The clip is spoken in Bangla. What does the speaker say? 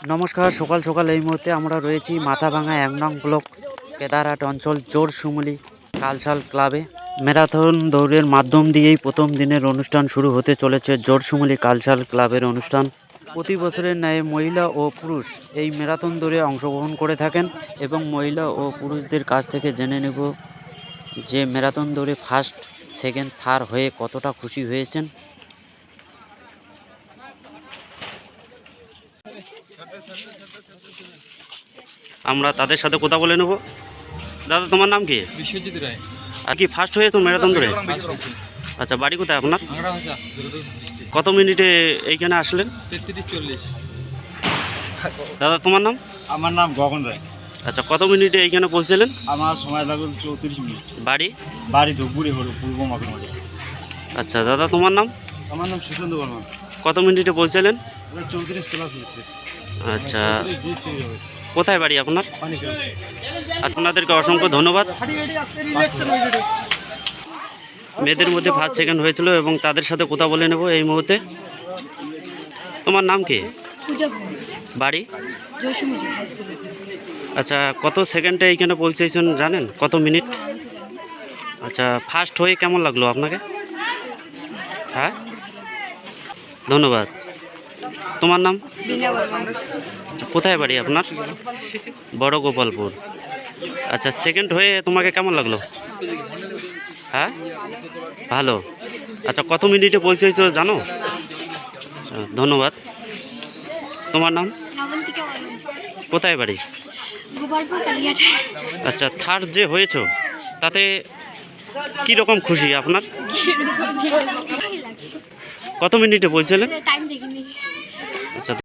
নমস্কার, সকাল সকাল এই মুহূর্তে আমরা রয়েছি মাথাভাঙা ১ নং ব্লক কেদারহাট অঞ্চল জোড়শিমুলি কালচারাল ক্লাবে। ম্যারাথন দৌড়ের মাধ্যম দিয়েই প্রথম দিনের অনুষ্ঠান শুরু হতে চলেছে জোড়শিমুলি কালচারাল ক্লাবের অনুষ্ঠান। প্রতি বছরের ন্যায় মহিলা ও পুরুষ এই ম্যারাথন দৌড়ে অংশগ্রহণ করে থাকেন এবং মহিলা ও পুরুষদের কাছ থেকে জেনে নেব যে ম্যারাথন দৌড়ে ফার্স্ট, সেকেন্ড, থার্ড হয়ে কতটা খুশি হয়েছেন। আমরা তাদের সাথে কথা বলে নেব। দাদা, তোমার নাম কি? বিশ্বজিৎ রায়। আর কি ফার্স্ট হয়েছো ম্যারাথন দৌড়ে? আচ্ছা, বাড়ি কোথায় আপনার? কত মিনিটে এইখানে আসলেন? 33-40। দাদা, তোমার নাম? আমার নাম গগন রায়। আচ্ছা, কত মিনিটে এইখানে পৌঁছলেন? আমার সময় লাগলো 34 মিনিট। বাড়ি? বাড়ি ধূপগুড়ি হলো, পূর্ব মাগুরমারি। আচ্ছা দাদা, তোমার নাম? আমার নাম সুশান্ত বর্মা। কত মিনিটে পৌঁছলেন? 34 প্লাস হচ্ছে। আচ্ছা, কোথায় বাড়ি আপনার? আপনাদেরকে অসংখ্য ধন্যবাদ। মেয়েদের মধ্যে ফার্স্ট, সেকেন্ড হয়েছিল এবং তাদের সাথে কথা বলে নেব এই মুহূর্তে। তোমার নাম কি? বাড়ি? আচ্ছা, কত সেকেন্ডে এইখানে পৌঁছেছেন জানেন? কত মিনিট? আচ্ছা, ফার্স্ট হয়ে কেমন লাগলো আপনাকে? হ্যাঁ, ধন্যবাদ। তোমার নাম? কোথায় বাড়ি আপনার? বড় গোপালপুর। আচ্ছা, সেকেন্ড হয়ে তোমাকে কেমন লাগলো? হ্যাঁ, ভালো। আচ্ছা, কত মিনিটে পৌঁছেছো জানো? ধন্যবাদ। তোমার নাম? কোথায় বাড়ি? আচ্ছা, থার্ড যে হয়েছো তাতে কি রকম খুশি আপনার? কত মিনিটে পৌঁছলেন?